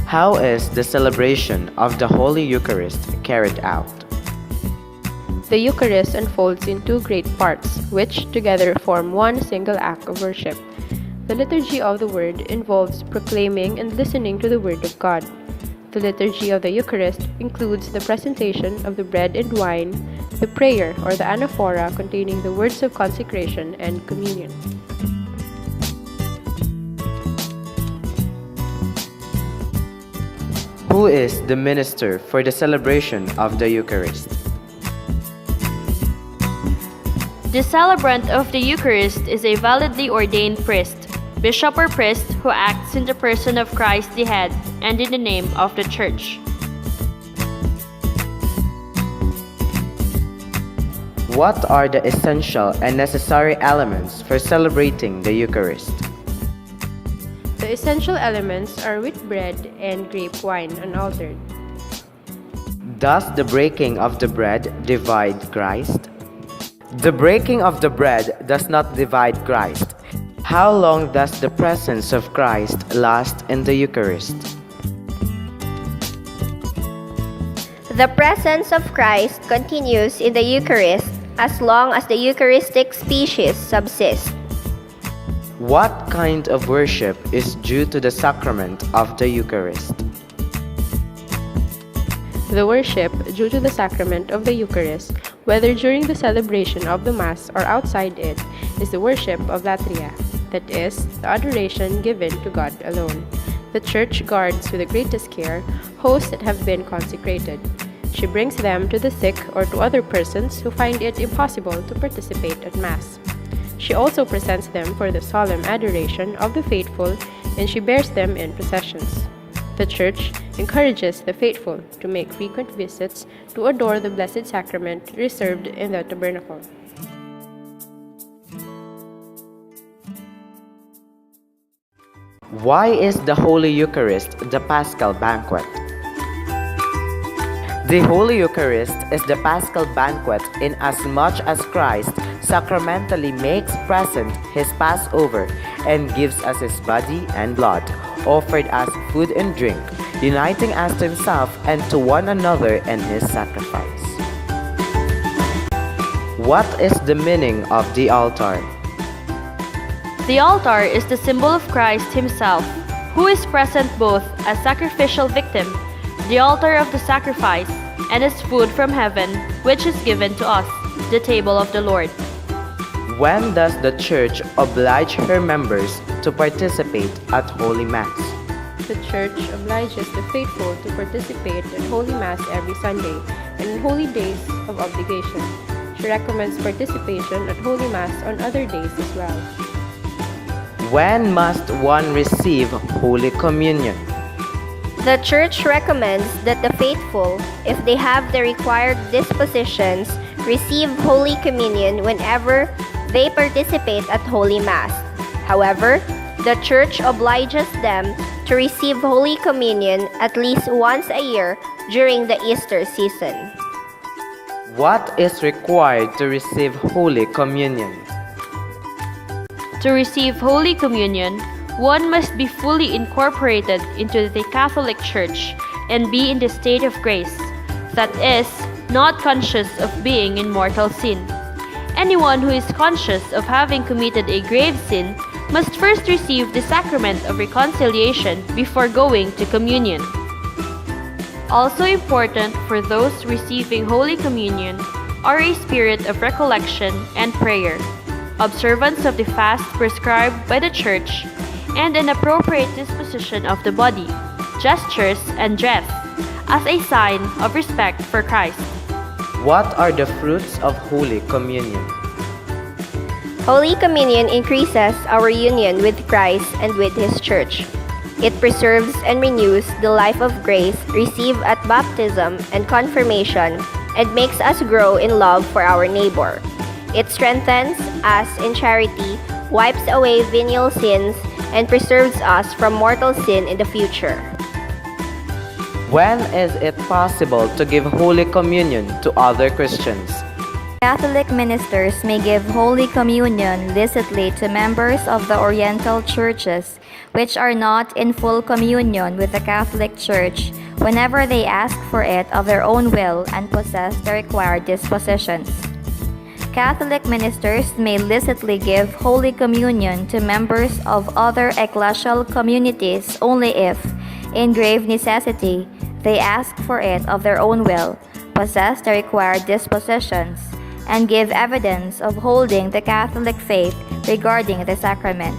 How is the celebration of the Holy Eucharist carried out? The Eucharist unfolds in two great parts, which together form one single act of worship. The liturgy of the Word involves proclaiming and listening to the Word of God. The liturgy of the Eucharist includes the presentation of the bread and wine, the prayer or the anaphora containing the words of consecration and communion. Who is the minister for the celebration of the Eucharist? The celebrant of the Eucharist is a validly ordained priest, bishop or priest who acts in the person of Christ the head and in the name of the Church. What are the essential and necessary elements for celebrating the Eucharist? The essential elements are wheat bread and grape wine unaltered. Does the breaking of the bread divide Christ? The breaking of the bread does not divide Christ. How long does the presence of Christ last in the Eucharist? The presence of Christ continues in the Eucharist as long as the Eucharistic species subsists. What kind of worship is due to the sacrament of the Eucharist? The worship due to the sacrament of the Eucharist, whether during the celebration of the Mass or outside it, is the worship of latria, that is, the adoration given to God alone. The Church guards with the greatest care hosts that have been consecrated. She brings them to the sick or to other persons who find it impossible to participate at Mass. She also presents them for the solemn adoration of the faithful, and she bears them in processions. The Church encourages the faithful to make frequent visits to adore the Blessed Sacrament reserved in the tabernacle. Why is the Holy Eucharist the Paschal banquet? The Holy Eucharist is the Paschal banquet inasmuch as Christ sacramentally makes present His Passover and gives us His body and blood, offered as food and drink, uniting us to Himself and to one another in His sacrifice. What is the meaning of the altar? The altar is the symbol of Christ Himself, who is present both as sacrificial victim, the altar of the sacrifice, and as food from heaven, which is given to us, the table of the Lord. When does the Church oblige her members to participate at Holy Mass? The Church obliges the faithful to participate in Holy Mass every Sunday and in holy days of obligation. She recommends participation at Holy Mass on other days as well. When must one receive Holy Communion? The Church recommends that the faithful, if they have the required dispositions, receive Holy Communion whenever they participate at Holy Mass. However, the Church obliges them to receive Holy Communion at least once a year during the Easter season. What is required to receive Holy Communion? To receive Holy Communion, one must be fully incorporated into the Catholic Church and be in the state of grace, that is, not conscious of being in mortal sin. Anyone who is conscious of having committed a grave sin must first receive the sacrament of reconciliation before going to communion. Also important for those receiving Holy Communion are a spirit of recollection and prayer, observance of the fast prescribed by the Church, and an appropriate disposition of the body, gestures, and dress, as a sign of respect for Christ. What are the fruits of Holy Communion? Holy Communion increases our union with Christ and with His Church. It preserves and renews the life of grace received at baptism and confirmation and makes us grow in love for our neighbor. It strengthens us in charity, wipes away venial sins, and preserves us from mortal sin in the future. When is it possible to give Holy Communion to other Christians? Catholic ministers may give Holy Communion licitly to members of the Oriental churches which are not in full communion with the Catholic Church whenever they ask for it of their own will and possess the required dispositions. Catholic ministers may licitly give Holy Communion to members of other ecclesial communities only if, in grave necessity, they ask for it of their own will, possess the required dispositions, and give evidence of holding the Catholic faith regarding the sacrament.